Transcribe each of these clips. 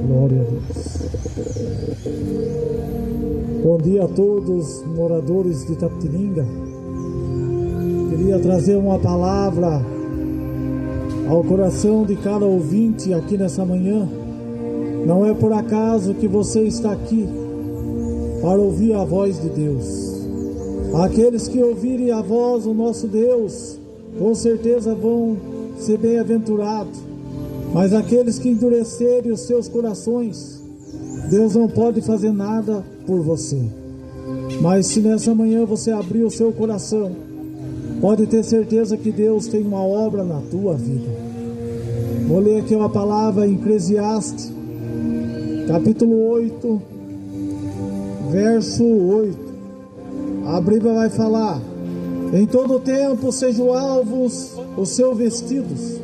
Glória a Deus. Bom dia a todos, moradores de Itapetininga. Queria trazer uma palavra ao coração de cada ouvinte aqui nessa manhã. Não é por acaso que você está aqui para ouvir a voz de Deus. Aqueles que ouvirem a voz do nosso Deus, com certeza vão ser bem-aventurados. Mas aqueles que endurecerem os seus corações, Deus não pode fazer nada por você. Mas se nessa manhã você abrir o seu coração, pode ter certeza que Deus tem uma obra na tua vida. Vou ler aqui uma palavra em Eclesiastes, capítulo 8, verso 8. A Bíblia vai falar: em todo tempo sejam alvos os seus vestidos,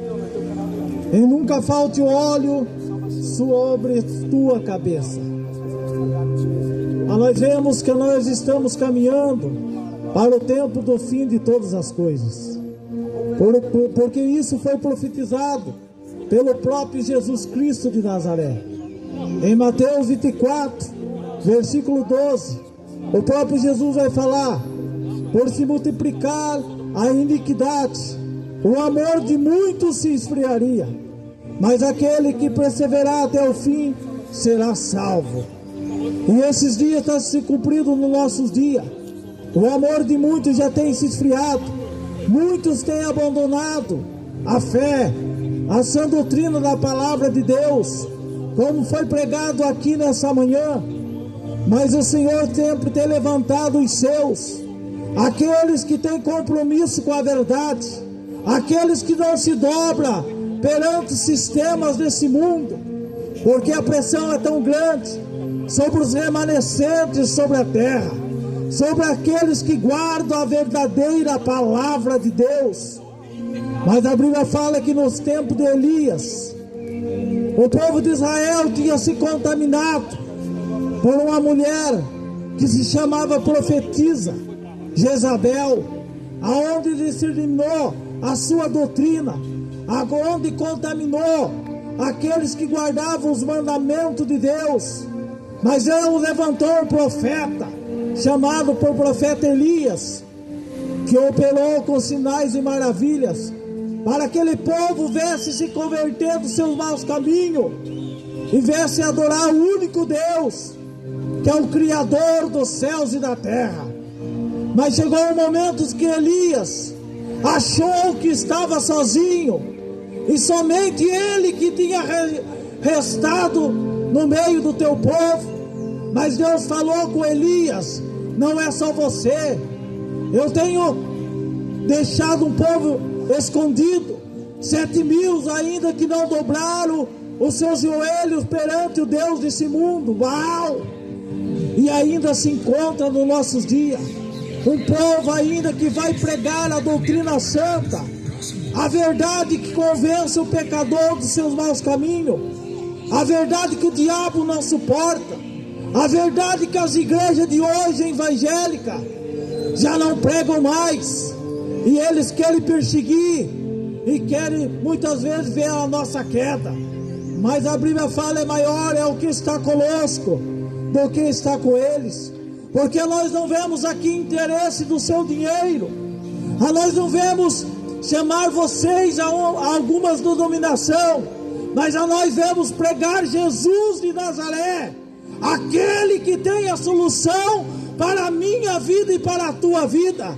e nunca falte óleo sobre tua cabeça. Mas nós vemos que nós estamos caminhando para o tempo do fim de todas as coisas, porque isso foi profetizado pelo próprio Jesus Cristo de Nazaré. Em Mateus 24, versículo 12, o próprio Jesus vai falar: por se multiplicar a iniquidade, o amor de muitos se esfriaria, mas aquele que perseverar até o fim será salvo. E esses dias estão se cumprindo nos nossos dias. O amor de muitos já tem se esfriado. Muitos têm abandonado a fé, a sã doutrina da palavra de Deus, como foi pregado aqui nessa manhã. Mas o Senhor sempre tem levantado os seus, aqueles que têm compromisso com a verdade, aqueles que não se dobram perante os sistemas desse mundo, porque a pressão é tão grande sobre os remanescentes sobre a terra, sobre aqueles que guardam a verdadeira palavra de Deus. Mas a Bíblia fala que nos tempos de Elias, o povo de Israel tinha se contaminado por uma mulher que se chamava profetisa Jezabel, aonde discerninou a sua doutrina, aonde contaminou aqueles que guardavam os mandamentos de Deus. Mas ela levantou um profeta, chamado por profeta Elias, que operou com sinais e maravilhas, para que aquele povo viesse se converter dos seus maus caminhos, e viesse adorar o único Deus, que é o Criador dos céus e da terra. Mas chegou um momento que Elias achou que estava sozinho, e somente ele que tinha restado no meio do teu povo. Mas Deus falou com Elias: não é só você, eu tenho deixado um povo escondido, 7.000 ainda que não dobraram os seus joelhos perante o Deus desse mundo. Uau! E ainda se encontra nos nossos dias um povo ainda que vai pregar a doutrina santa, a verdade que convence o pecador dos seus maus caminhos, a verdade que o diabo não suporta, a verdade que as igrejas de hoje evangélicas já não pregam mais, e eles querem perseguir e querem muitas vezes ver a nossa queda. Mas a Bíblia fala: é maior é o que está conosco do que está com eles, porque nós não vemos aqui interesse do seu dinheiro, nós não vemos chamar vocês a algumas denominações, mas nós vemos pregar Jesus de Nazaré, aquele que tem a solução para a minha vida e para a tua vida.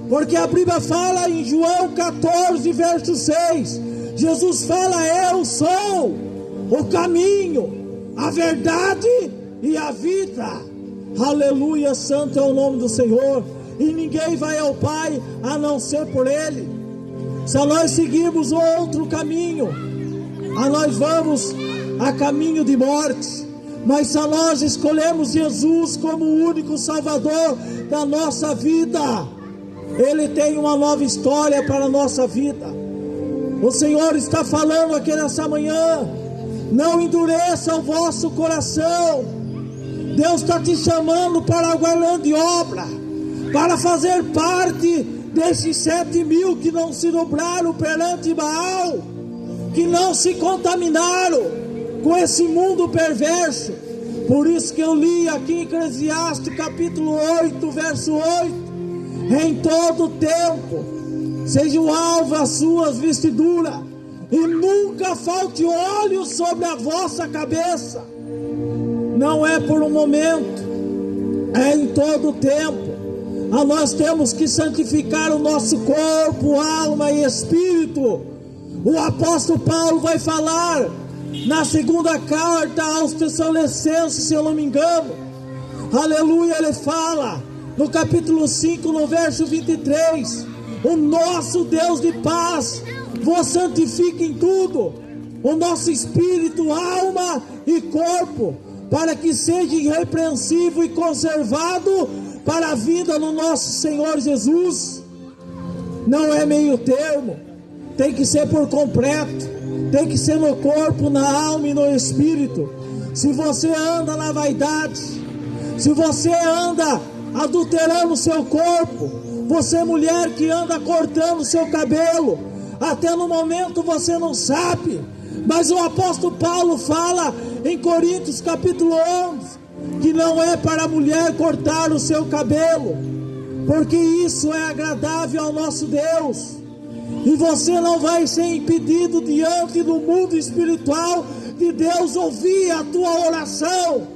Porque a Bíblia fala em João 14, verso 6, Jesus fala: eu sou o caminho, a verdade e a vida. Aleluia, santo é o nome do Senhor, e ninguém vai ao Pai a não ser por Ele. Se nós seguirmos outro caminho, nós vamos a caminho de morte. Mas se nós escolhemos Jesus como o único Salvador da nossa vida, Ele tem uma nova história para a nossa vida. O Senhor está falando aqui nessa manhã: não endureça o vosso coração. Deus está te chamando para a grande obra, para fazer parte desses 7.000 que não se dobraram perante Baal, que não se contaminaram, com esse mundo perverso. Por isso que eu li aqui em Eclesiastes capítulo 8, verso 8: em todo tempo seja o alvo as suas vestiduras, e nunca falte óleo sobre a vossa cabeça. Não é por um momento, é em todo tempo. Nós temos que santificar o nosso corpo, alma e espírito. O apóstolo Paulo vai falar na segunda carta aos Tessalonicenses, se eu não me engano, aleluia, ele fala no capítulo 5, no verso 23: o nosso Deus de paz vos santifique em tudo, o nosso espírito, alma e corpo, para que seja irrepreensível e conservado para a vinda do nosso Senhor Jesus. Não é meio termo, tem que ser por completo, tem que ser no corpo, na alma e no espírito. Se você anda na vaidade, se você anda adulterando o seu corpo, você mulher que anda cortando o seu cabelo, até no momento você não sabe, mas o apóstolo Paulo fala em Coríntios capítulo 11, que não é para a mulher cortar o seu cabelo, porque isso é agradável ao nosso Deus. E você não vai ser impedido diante do mundo espiritual de Deus ouvir a tua oração.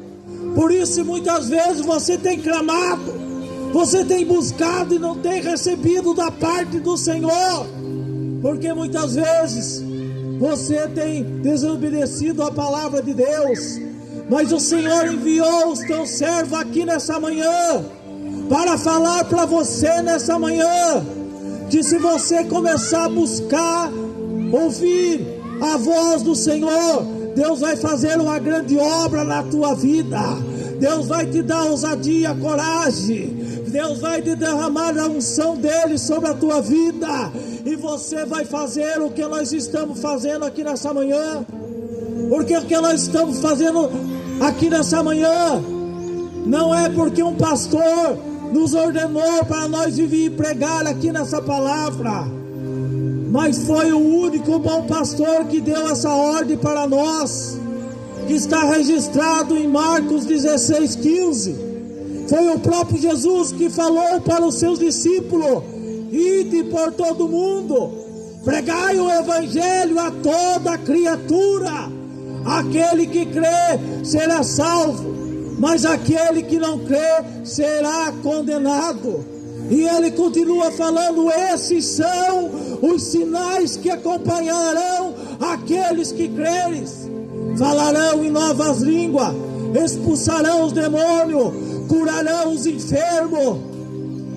Por isso muitas vezes você tem clamado, você tem buscado e não tem recebido da parte do Senhor, porque muitas vezes você tem desobedecido a palavra de Deus. Mas o Senhor enviou os teus servos aqui nessa manhã para falar para você nessa manhã, que se você começar a buscar, ouvir a voz do Senhor, Deus vai fazer uma grande obra na tua vida. Deus vai te dar ousadia, coragem. Deus vai te derramar a unção dele sobre a tua vida, e você vai fazer o que nós estamos fazendo aqui nessa manhã. Porque o que nós estamos fazendo aqui nessa manhã não é porque um pastor nos ordenou para nós vir pregar aqui nessa palavra, mas foi o único bom pastor que deu essa ordem para nós, que está registrado em Marcos 16:15. Foi o próprio Jesus que falou para os seus discípulos: ide por todo mundo, pregai o evangelho a toda criatura. Aquele que crê será salvo, mas aquele que não crê será condenado. E ele continua falando: esses são os sinais que acompanharão aqueles que creres. Falarão em novas línguas, expulsarão os demônios, curarão os enfermos.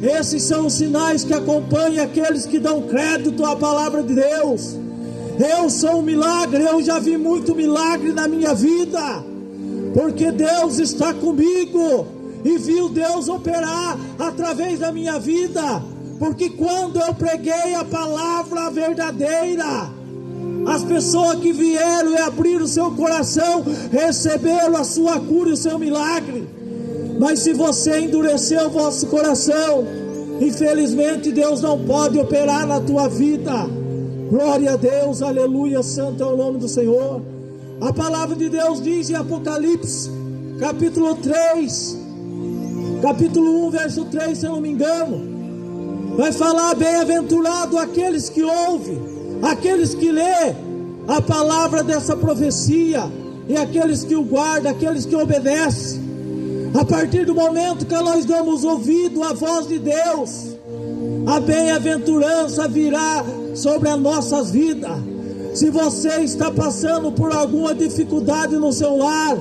Esses são os sinais que acompanham aqueles que dão crédito à palavra de Deus. Eu sou um milagre, eu já vi muito milagre na minha vida, porque Deus está comigo, e viu Deus operar através da minha vida, porque quando eu preguei a palavra verdadeira, as pessoas que vieram e abriram o seu coração, receberam a sua cura e o seu milagre. Mas se você endureceu o vosso coração, infelizmente Deus não pode operar na tua vida. Glória a Deus, aleluia, santo é o nome do Senhor. A palavra de Deus diz em Apocalipse capítulo 3, capítulo 1, verso 3, se eu não me engano, vai falar: bem-aventurado aqueles que ouvem, aqueles que lê a palavra dessa profecia, e aqueles que o guardam, aqueles que obedecem. A partir do momento que nós damos ouvido à voz de Deus, a bem-aventurança virá sobre as nossas vidas. Se você está passando por alguma dificuldade no seu lar,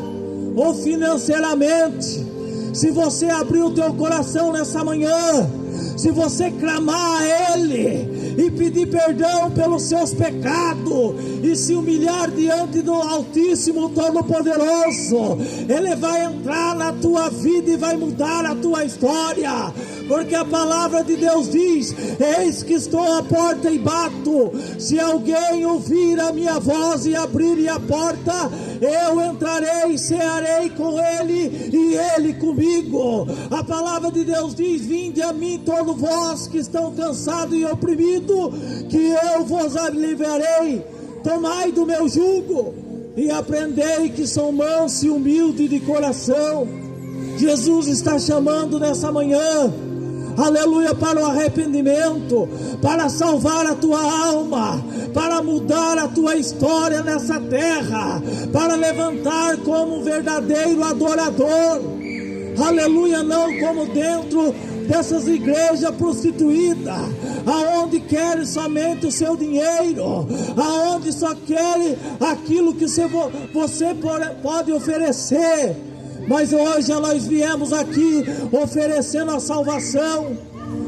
ou financeiramente, se você abrir o teu coração nessa manhã, se você clamar a Ele e pedir perdão pelos seus pecados, e se humilhar diante do Altíssimo Todo-Poderoso, Ele vai entrar na tua vida e vai mudar a tua história. Porque a palavra de Deus diz: eis que estou à porta e bato. Se alguém ouvir a minha voz e abrir a porta, eu entrarei e cearei com ele e ele comigo. A palavra de Deus diz: vinde a mim todos vós que estão cansados e oprimidos, que eu vos aliviarei. Tomai do meu jugo, e aprendei que sou manso e humilde de coração. Jesus está chamando nessa manhã, aleluia, para o arrependimento, para salvar a tua alma, para mudar a tua história nessa terra, para levantar como um verdadeiro adorador, aleluia, não como dentro dessas igrejas prostituídas, aonde querem somente o seu dinheiro, aonde só querem aquilo que você pode oferecer. Mas hoje nós viemos aqui oferecendo a salvação,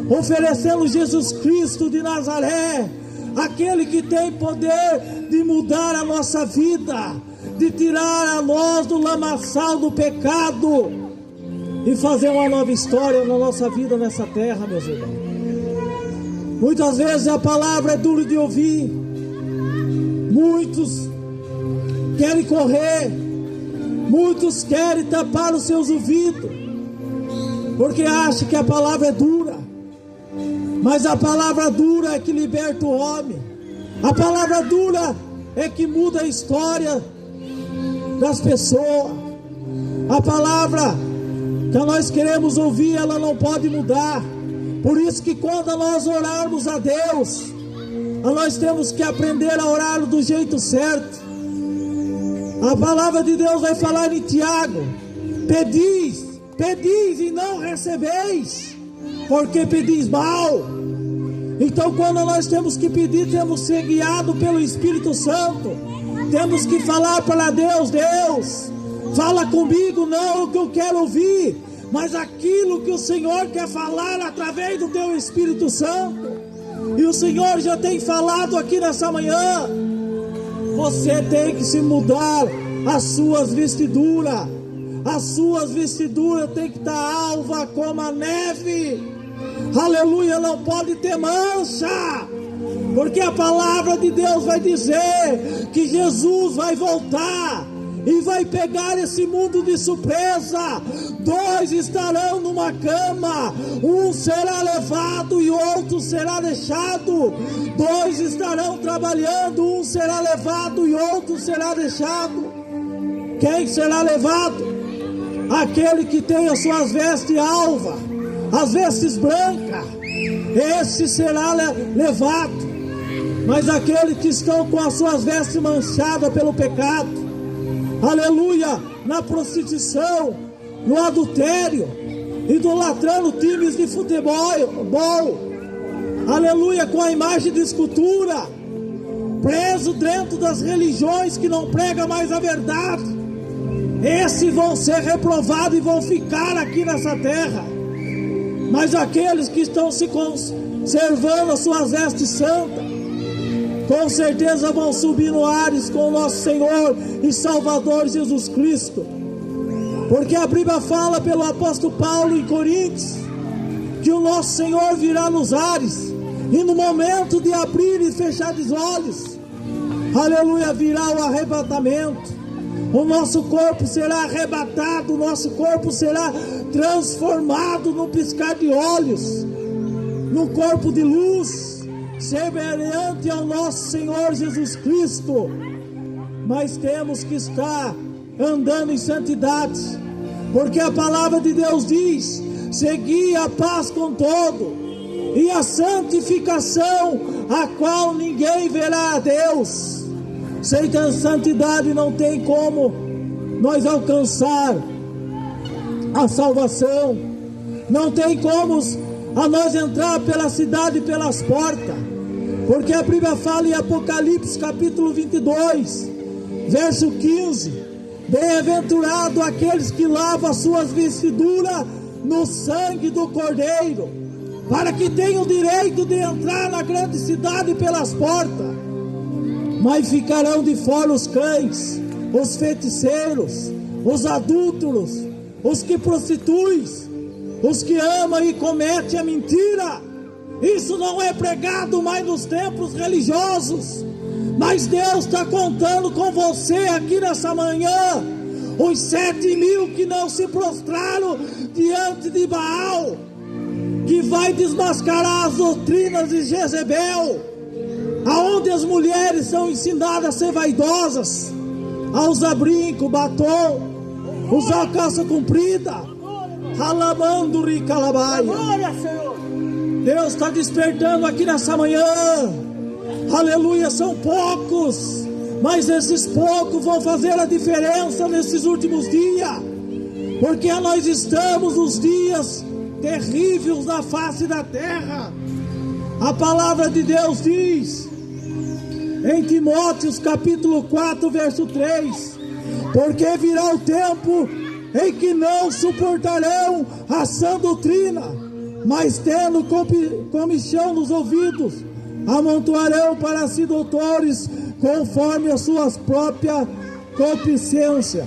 oferecendo Jesus Cristo de Nazaré, aquele que tem poder de mudar a nossa vida, de tirar a nós do lamaçal do pecado e fazer uma nova história na nossa vida nessa terra, meus irmãos. Muitas vezes a palavra é dura de ouvir, muitos querem correr, muitos querem tapar os seus ouvidos, porque acham que a palavra é dura, mas a palavra dura é que liberta o homem, a palavra dura é que muda a história das pessoas, a palavra que nós queremos ouvir, ela não pode mudar. Por isso que quando nós orarmos a Deus, nós temos que aprender a orar do jeito certo. A palavra de Deus vai falar em Tiago: pedis e não recebeis, porque pedis mal. Então quando nós temos que pedir, temos que ser guiados pelo Espírito Santo, temos que falar para Deus: Deus, fala comigo, não o que eu quero ouvir, mas aquilo que o Senhor quer falar através do teu Espírito Santo. E o Senhor já tem falado aqui nessa manhã: você tem que se mudar as suas vestiduras tem que estar alva como a neve, aleluia, não pode ter mancha, porque a palavra de Deus vai dizer que Jesus vai voltar e vai pegar esse mundo de surpresa. 2 estarão numa cama, um será levado e outro será deixado. 2 estarão trabalhando, um será levado e outro será deixado. Quem será levado? Aquele que tem as suas vestes alvas, as vestes brancas, esse será levado. Mas aqueles que estão com as suas vestes manchadas pelo pecado, aleluia, na prostituição, no adultério, idolatrando times de futebol, aleluia, com a imagem de escultura, preso dentro das religiões que não pregam mais a verdade, esses vão ser reprovados e vão ficar aqui nessa terra. Mas aqueles que estão se conservando as suas vestes santas, com certeza vão subir no ares com o nosso Senhor e Salvador Jesus Cristo. Porque a Bíblia fala pelo apóstolo Paulo em Coríntios, que o nosso Senhor virá nos ares, e no momento de abrir e fechar os olhos, aleluia, virá o arrebatamento. O nosso corpo será arrebatado, o nosso corpo será transformado num piscar de olhos, num corpo de luz, semelhante ao nosso Senhor Jesus Cristo. Mas temos que estar andando em santidade, porque a palavra de Deus diz: segui a paz com todo e a santificação, a qual ninguém verá a Deus. Sem santidade não tem como nós alcançar a salvação, não tem como a nós entrar pela cidade e pelas portas, porque a Bíblia fala em Apocalipse capítulo 22, verso 15: bem-aventurado aqueles que lavam as suas vestiduras no sangue do Cordeiro, para que tenham o direito de entrar na grande cidade pelas portas. Mas ficarão de fora os cães, os feiticeiros, os adúlteros, os que prostituem, os que amam e cometem a mentira. Isso não é pregado mais nos templos religiosos, mas Deus está contando com você aqui nessa manhã, os 7.000 que não se prostraram diante de Baal, que vai desmascarar as doutrinas de Jezebel, aonde as mulheres são ensinadas a ser vaidosas, a usar brinco, batom, usar calça comprida, ralamando ricalabaia. Deus está despertando aqui nessa manhã. Aleluia, são poucos, mas esses poucos vão fazer a diferença nesses últimos dias, porque nós estamos nos dias terríveis na face da terra. A palavra de Deus diz em Timóteos capítulo 4 verso 3: porque virá o tempo em que não suportarão a sã doutrina, mas tendo comichão nos ouvidos, amontoarão para si doutores conforme as suas próprias concupiscências,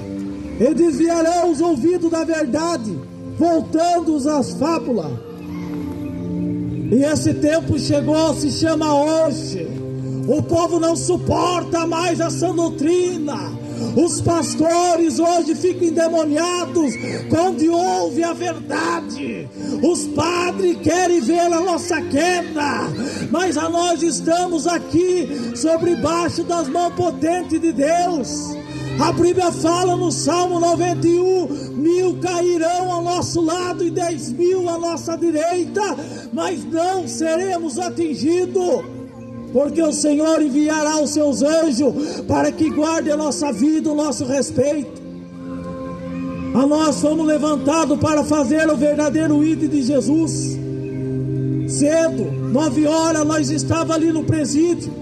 e desviarão os ouvidos da verdade, voltando-os às fábulas. E esse tempo chegou, se chama hoje. O povo não suporta mais a sã doutrina. Os pastores hoje ficam endemoniados quando ouvem a verdade. Os padres querem ver a nossa queda, mas nós estamos aqui sobre baixo das mãos potentes de Deus. A Bíblia fala no Salmo 91: 1000 cairão ao nosso lado e 10.000 à nossa direita, mas não seremos atingidos, porque o Senhor enviará os seus anjos para que guardem a nossa vida, o nosso respeito. A nós fomos levantados para fazer o verdadeiro ídolo de Jesus. Cedo, 9 horas, nós estávamos ali no presídio,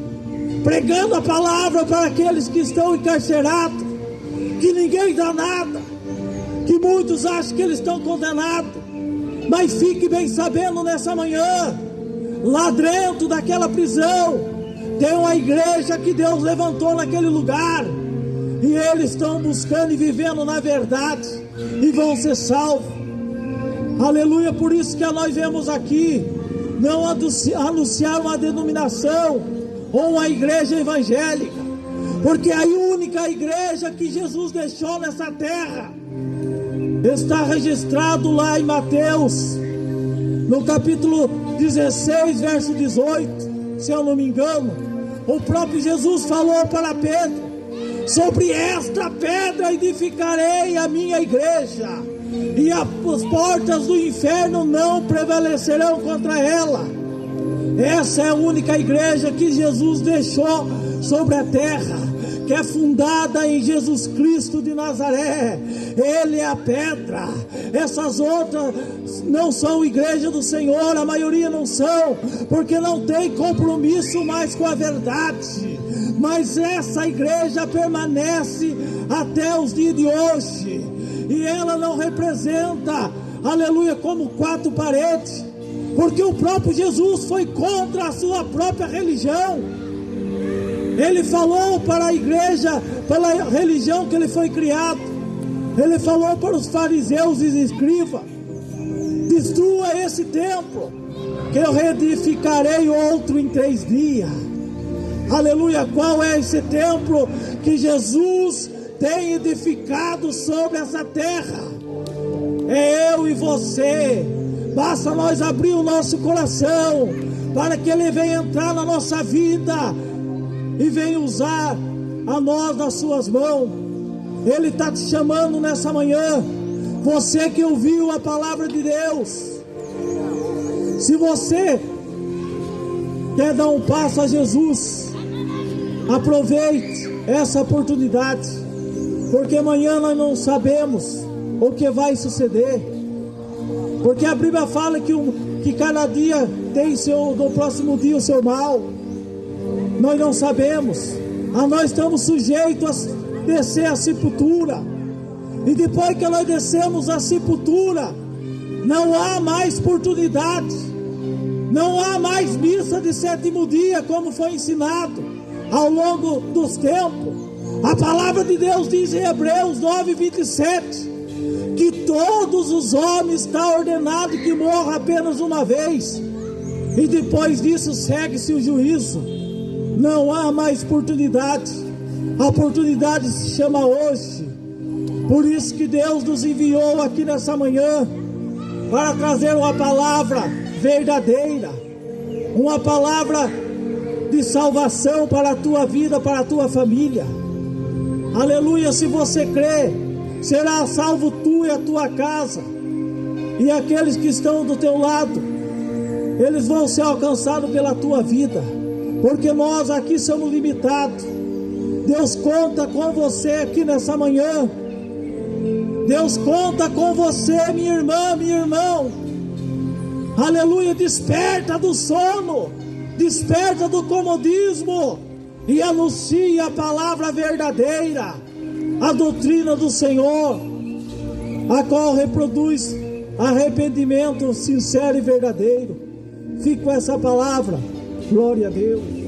pregando a palavra para aqueles que estão encarcerados, que ninguém dá nada, que muitos acham que eles estão condenados, mas fique bem sabendo nessa manhã, lá dentro daquela prisão, tem uma igreja que Deus levantou naquele lugar, e eles estão buscando e vivendo na verdade, e vão ser salvos. Aleluia. Por isso que nós vemos aqui, não anunciar uma denominação ou uma igreja evangélica, porque a única igreja que Jesus deixou nessa terra está registrado lá em Mateus, no capítulo 16, verso 18, se eu não me engano. O próprio Jesus falou para Pedro: sobre esta pedra edificarei a minha igreja, e as portas do inferno não prevalecerão contra ela. Essa é a única igreja que Jesus deixou sobre a terra, que é fundada em Jesus Cristo de Nazaré. Ele é a pedra. Essas outras não são igreja do Senhor, a maioria não são, porque não tem compromisso mais com a verdade. Mas essa igreja permanece até os dias de hoje, e ela não representa, aleluia, como 4 paredes, porque o próprio Jesus foi contra a sua própria religião. Ele falou para a igreja, pela religião que ele foi criado, ele falou para os fariseus e escribas: destrua esse templo, que eu reedificarei outro em 3 dias. Aleluia. Qual é esse templo que Jesus tem edificado sobre essa terra? É eu e você. Basta nós abrir o nosso coração para que Ele venha entrar na nossa vida e venha usar a nós nas suas mãos. Ele está te chamando nessa manhã, você que ouviu a palavra de Deus. Se você quer dar um passo a Jesus, aproveite essa oportunidade, porque amanhã nós não sabemos o que vai suceder, porque a Bíblia fala que cada dia tem no próximo dia o seu mal. Nós não sabemos, nós estamos sujeitos a descer à sepultura, e depois que nós descemos à sepultura, não há mais oportunidade, não há mais missa de 7º dia, como foi ensinado ao longo dos tempos. A palavra de Deus diz em Hebreus 9:27, que todos os homens está ordenado que morra apenas uma vez, e depois disso segue-se o juízo. Não há mais oportunidade. A oportunidade se chama hoje. Por isso que Deus nos enviou aqui nessa manhã para trazer uma palavra verdadeira, uma palavra de salvação para a tua vida, para a tua família. Aleluia, se você crê, será salvo tu e a tua casa, e aqueles que estão do teu lado, eles vão ser alcançados pela tua vida, porque nós aqui somos limitados. Deus conta com você aqui nessa manhã. Deus conta com você, minha irmã, meu irmão. Aleluia, desperta do sono, desperta do comodismo e anuncia a palavra verdadeira, a doutrina do Senhor, a qual reproduz arrependimento sincero e verdadeiro. Fique com essa palavra. Glória a Deus.